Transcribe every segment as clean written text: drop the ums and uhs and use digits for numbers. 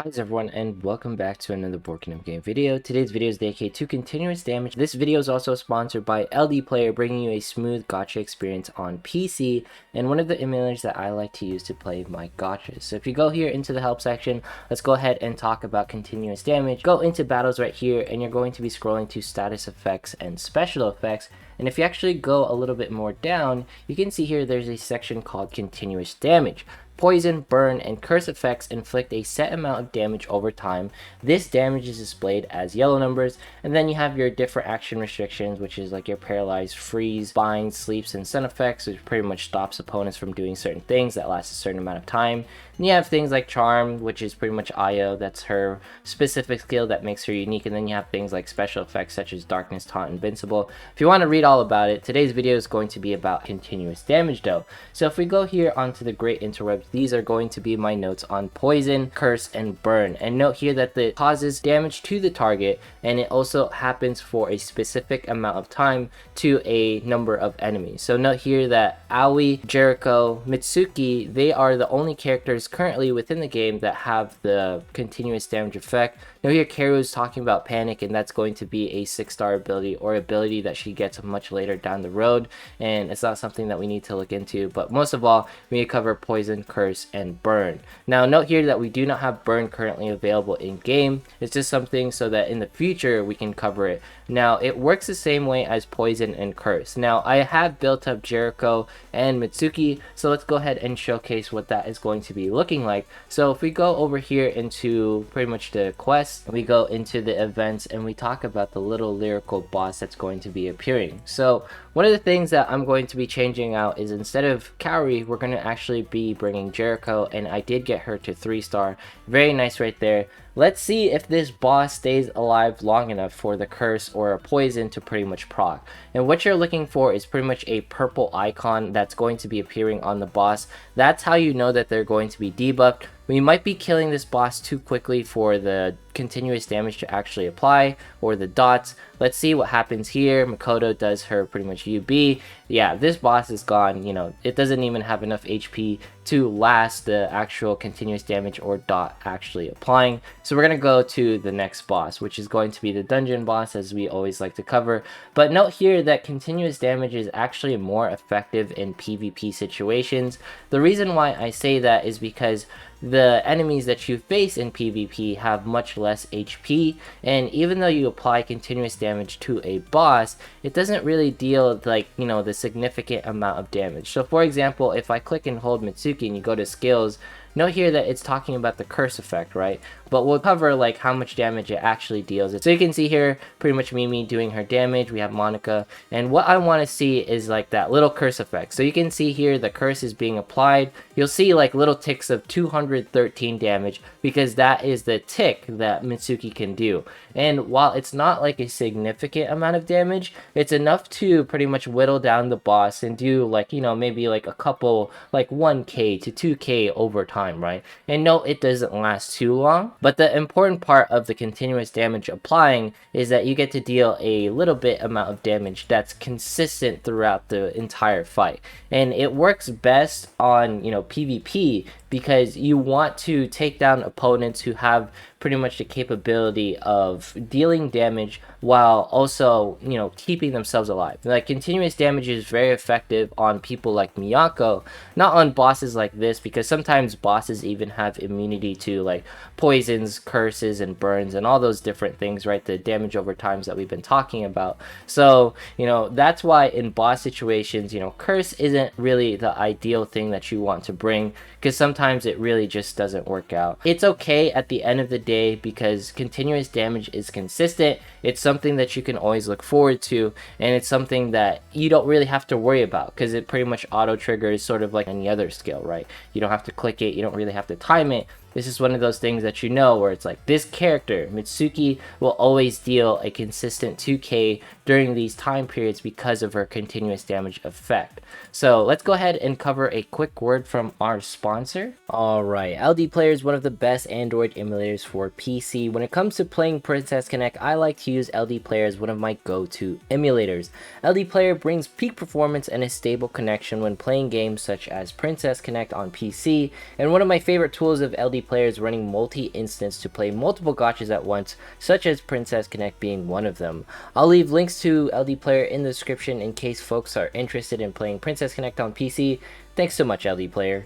Hi everyone, and welcome back to another Borkin game video. Today's video is dedicated to Continuous Damage. This video is also sponsored by LDPlayer, bringing you a smooth gacha experience on PC, and one of the emulators that I like to use to play my gachas. So if you go here into the help section, let's go ahead and talk about Continuous Damage. Go into battles right here, and you're going to be scrolling to status effects and special effects. And if you actually go a little bit more down, you can see here there's a section called Continuous Damage. Poison, burn, and curse effects inflict a set amount of damage over time. This damage is displayed as yellow numbers, and then you have your different action restrictions, which is like your paralyze, freeze, bind, sleeps, and stun effects, which pretty much stops opponents from doing certain things that last a certain amount of time. And you have things like charm, which is pretty much Io, that's her specific skill that makes her unique, and then you have things like special effects such as darkness, taunt, invincible. If you want to read all about it, today's video is going to be about continuous damage though. So if we go here onto the great interwebs, these are going to be my notes on poison, curse, and burn. And note here that it causes damage to the target, and it also happens for a specific amount of time to a number of enemies. So note here that Aoi, Jericho, Mitsuki, they are the only characters currently within the game that have the continuous damage effect. Now here Karu is talking about panic, and that's going to be a 6-star ability or ability that she gets much later down the road, and it's not something that we need to look into. But most of all, we need to cover poison, curse, and burn. Now note here that we do not have burn currently available in game. It's just something so that in the future we can cover it. Now it works the same way as poison and curse. Now I have built up Jericho and Mitsuki, so let's go ahead and showcase what that is going to be looking like. So if we go over here into pretty much the quest, we go into the events and we talk about the little lyrical boss that's going to be appearing. So one of the things that I'm going to be changing out is instead of Kaori, we're going to actually be bringing Jericho, and I did get her to 3-star. Very nice right there. Let's see if this boss stays alive long enough for the curse or a poison to pretty much proc. And what you're looking for is pretty much a purple icon that's going to be appearing on the boss. That's how you know that they're going to be debuffed. We might be killing this boss too quickly for the continuous damage to actually apply, or the dots. Let's see what happens here. Makoto does her pretty much UB. Yeah, this boss is gone. You know, it doesn't even have enough HP to last the actual continuous damage or dot actually applying. So we're going to go to the next boss, which is going to be the dungeon boss, as we always like to cover. But note here that continuous damage is actually more effective in PvP situations. The reason why I say that is because the enemies that you face in PvP have much less HP, and even though you apply continuous damage to a boss, it doesn't really deal like, you know, the significant amount of damage. So for example, if I click and hold Mitsuki and you go to skills, note here that it's talking about the curse effect, right? But we'll cover like how much damage it actually deals. So you can see here pretty much Mimi doing her damage. We have Monica, and what I want to see is like that little curse effect. So you can see here the curse is being applied. You'll see like little ticks of 213 damage, because that is the tick that Mitsuki can do. And while it's not like a significant amount of damage, it's enough to pretty much whittle down the boss and do like, you know, maybe like a couple, like 1k to 2k over time, right? And no, it doesn't last too long. But the important part of the continuous damage applying is that you get to deal a little bit amount of damage that's consistent throughout the entire fight. And it works best on, you know, PvP, because you want to take down opponents who have pretty much the capability of dealing damage while also, you know, keeping themselves alive. Like, continuous damage is very effective on people like Miyako, not on bosses like this, because sometimes bosses even have immunity to like poisons, curses, and burns, and all those different things, right? The damage over times that we've been talking about. So, you know, that's why in boss situations, you know, curse isn't really the ideal thing that you want to bring, because sometimes it really just doesn't work out. It's okay at the end of the day, because continuous damage is consistent. It's something that you can always look forward to, and it's something that you don't really have to worry about, because it pretty much auto triggers, sort of like any other skill, right? You don't have to click it, you don't really have to time it. This is one of those things that you know, where it's like, this character, Mitsuki, will always deal a consistent 2k during these time periods because of her continuous damage effect. So let's go ahead and cover a quick word from our sponsor. Alright, LDPlayer is one of the best Android emulators for PC. When it comes to playing Princess Connect, I like to use LDPlayer as one of my go-to emulators. LDPlayer brings peak performance and a stable connection when playing games such as Princess Connect on PC, and one of my favorite tools of LD LDPlayer is running multi-instance to play multiple gotchas at once, such as Princess Connect being one of them. I'll leave links to LDPlayer in the description in case folks are interested in playing Princess Connect on PC. Thanks so much, LDPlayer.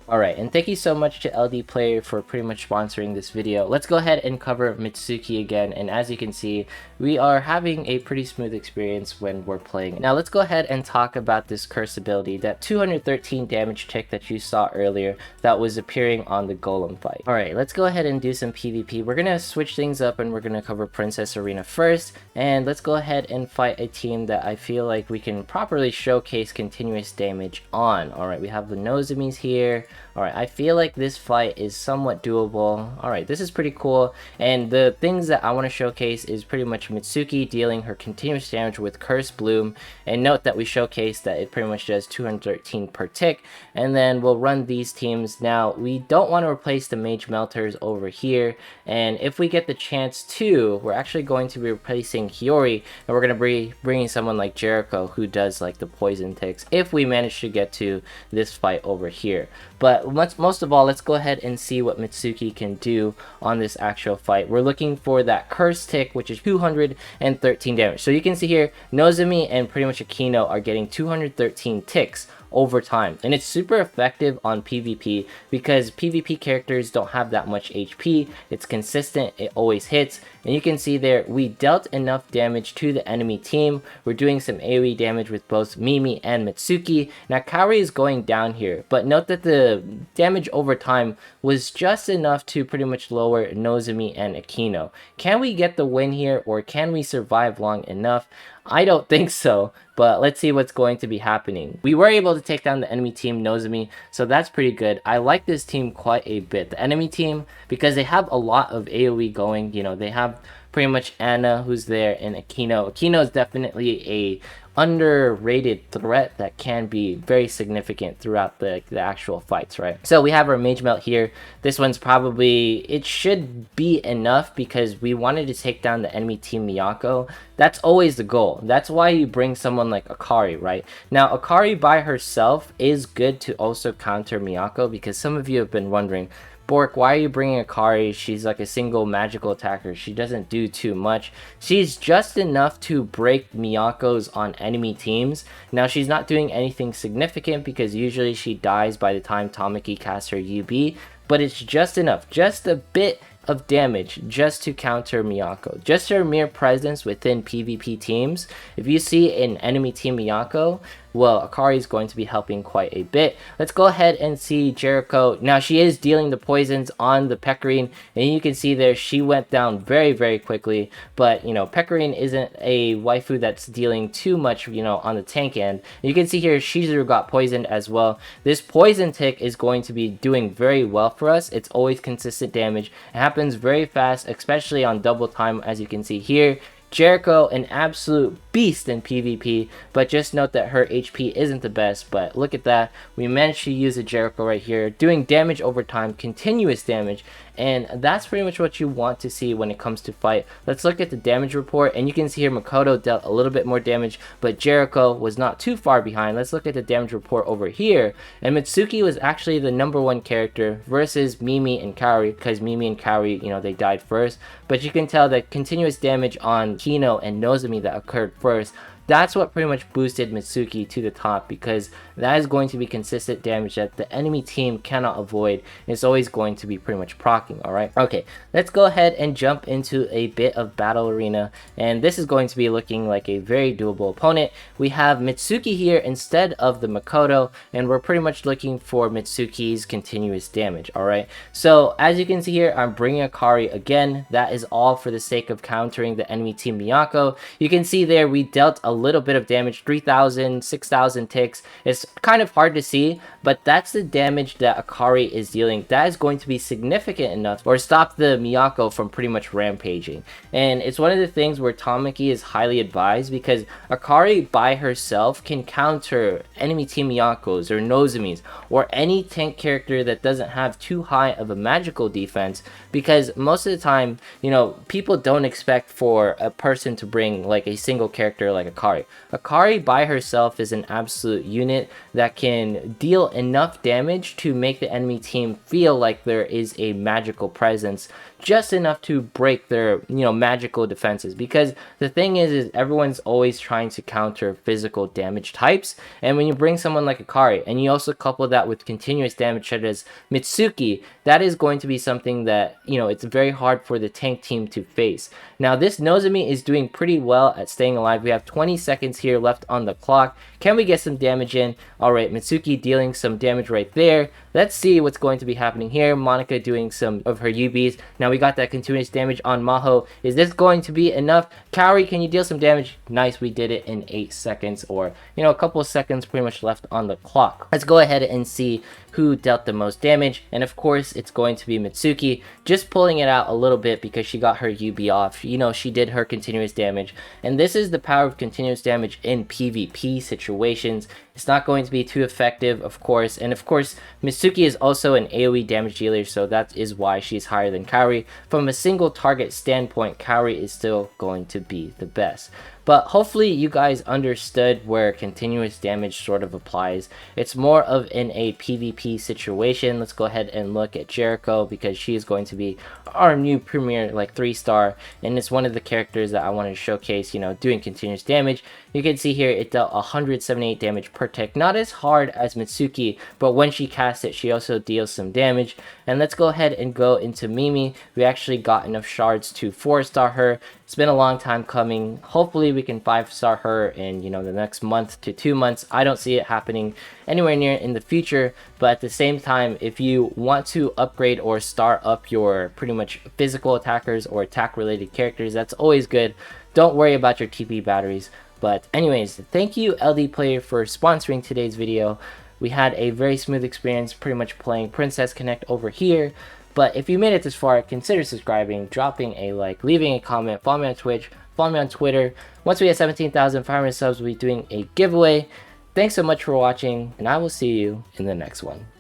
Alright, and thank you so much to LDPlayer for pretty much sponsoring this video. Let's go ahead and cover Mitsuki again, and as you can see, we are having a pretty smooth experience when we're playing. Now let's go ahead and talk about this curse ability, that 213 damage tick that you saw earlier that was appearing on the Golem fight. Alright, let's go ahead and do some PvP. We're gonna switch things up and we're gonna cover Princess Arena first, and let's go ahead and fight a team that I feel like we can properly showcase continuous damage on. Alright, we have the Nozomis here. Alright, I feel like this fight is somewhat doable. Alright, this is pretty cool, and the things that I want to showcase is pretty much Mitsuki dealing her continuous damage with Curse Bloom, and note that we showcased that it pretty much does 213 per tick, and then we'll run these teams. Now, we don't want to replace the Mage Melters over here, and if we get the chance to, we're actually going to be replacing Hiyori, and we're going to be bringing someone like Jericho who does like the poison ticks if we manage to get to this fight over here. But most of all, let's go ahead and see what Mitsuki can do on this actual fight. We're looking for that curse tick, which is 213 damage. So you can see here, Nozomi and pretty much Akino are getting 213 ticks over time, and it's super effective on PvP because PvP characters don't have that much HP. It's consistent, it always hits, and you can see there we dealt enough damage to the enemy team. We're doing some AoE damage with both Mimi and Mitsuki. Now Kaori is going down here, but note that the damage over time was just enough to pretty much lower Nozomi and Akino. Can we get the win here, or can we survive long enough? I don't think so, but let's see what's going to be happening. We were able to take down the enemy team Nozomi, so that's pretty good. I like this team quite a bit. The enemy team, because they have a lot of AoE going, you know, they have pretty much Anna who's there, and Akino. Akino is definitely a underrated threat that can be very significant throughout the actual fights, right? So we have our Mage Melt here. This one's probably, it should be enough because we wanted to take down the enemy team Miyako. That's always the goal. That's why you bring someone like Akari, right? Now, Akari by herself is good to also counter Miyako, because some of you have been wondering, Bork, why are you bringing Akari? She's like a single magical attacker. She doesn't do too much. She's just enough to break Miyako's on enemy teams. Now, she's not doing anything significant because usually she dies by the time Tamaki casts her UB, but it's just enough, just a bit of damage just to counter Miyako. Just her mere presence within PvP teams. If you see an enemy team Miyako, well, Akari is going to be helping quite a bit. Let's go ahead and see Jericho. Now, she is dealing the poisons on the Pecorine, and you can see there she went down very, very quickly. But, you know, Pecorine isn't a waifu that's dealing too much, you know, on the tank end. You can see here Shizuru got poisoned as well. This poison tick is going to be doing very well for us. It's always consistent damage. It happens very fast, especially on double time, as you can see here. Jericho, an absolute beast in PvP, but just note that her HP isn't the best. But look at that, we managed to use a Jericho right here, doing damage over time, continuous damage, and that's pretty much what you want to see when it comes to fight. Let's look at the damage report, and you can see here Makoto dealt a little bit more damage, but Jericho was not too far behind. Let's look at the damage report over here, and Mitsuki was actually the #1 character versus Mimi and Kaori, because Mimi and Kaori, you know, they died first, but you can tell that continuous damage on Kino and Nozomi that occurred first, that's what pretty much boosted Mitsuki to the top, because that is going to be consistent damage that the enemy team cannot avoid. It's always going to be pretty much proccing, alright? Okay, let's go ahead and jump into a bit of Battle Arena, and this is going to be looking like a very doable opponent. We have Mitsuki here instead of the Makoto, and we're pretty much looking for Mitsuki's continuous damage, alright? So, as you can see here, I'm bringing Akari again. That is all for the sake of countering the enemy team Miyako. You can see there we dealt a little bit of damage, 3,000, 6,000 ticks. It's kind of hard to see, but that's the damage that Akari is dealing. That is going to be significant enough or stop the Miyako from pretty much rampaging. And it's one of the things where Tamaki is highly advised, because Akari by herself can counter enemy team Miyakos or Nozomis or any tank character that doesn't have too high of a magical defense, because most of the time, you know, people don't expect for a person to bring like a single character like Akari. Akari by herself is an absolute unit. that can deal enough damage to make the enemy team feel like there is a magical presence, just enough to break their, magical defenses. Because the thing is everyone's always trying to counter physical damage types, and when you bring someone like Akari and you also couple that with continuous damage such as Mitsuki, that is going to be something that, it's very hard for the tank team to face. Now this Nozomi is doing pretty well at staying alive. We have 20 seconds here left on the clock. Can we get some damage in? Alright, Mitsuki dealing some damage right there. Let's see what's going to be happening here. Monica doing some of her UBs. Now we got that continuous damage on Maho. Is this going to be enough? Kaori, can you deal some damage? Nice, we did it in 8 seconds, or, a couple of seconds pretty much left on the clock. Let's go ahead and see who dealt the most damage, and of course it's going to be Mitsuki, just pulling it out a little bit because she got her UB off. She did her continuous damage, and this is the power of continuous damage in PvP situations. It's not going to be too effective, of course, and of course Mitsuki is also an AoE damage dealer, so that is why she's higher than Kaori. From a single target standpoint, Kaori is still going to be the best. But hopefully you guys understood where continuous damage sort of applies. It's more of in a PvP situation. Let's go ahead and look at Jericho, because she is going to be our new premier 3-star, and it's one of the characters that I wanted to showcase, doing continuous damage. You can see here it dealt 178 damage per tick. Not as hard as Mitsuki, but when she casts it, she also deals some damage. And let's go ahead and go into Mimi. We actually got enough shards to 4-star her. It's been a long time coming. Hopefully we can 5-star her in, the next month to 2 months. I don't see it happening anywhere near in the future, but at the same time, if you want to upgrade or star up your pretty much physical attackers or attack related characters, that's always good. Don't worry about your TP batteries. But anyways, thank you LDPlayer for sponsoring today's video. We had a very smooth experience pretty much playing Princess Connect over here. But if you made it this far, consider subscribing, dropping a like, leaving a comment, follow me on Twitch, follow me on Twitter. Once we hit 17,500 subs, we'll be doing a giveaway. Thanks so much for watching, and I will see you in the next one.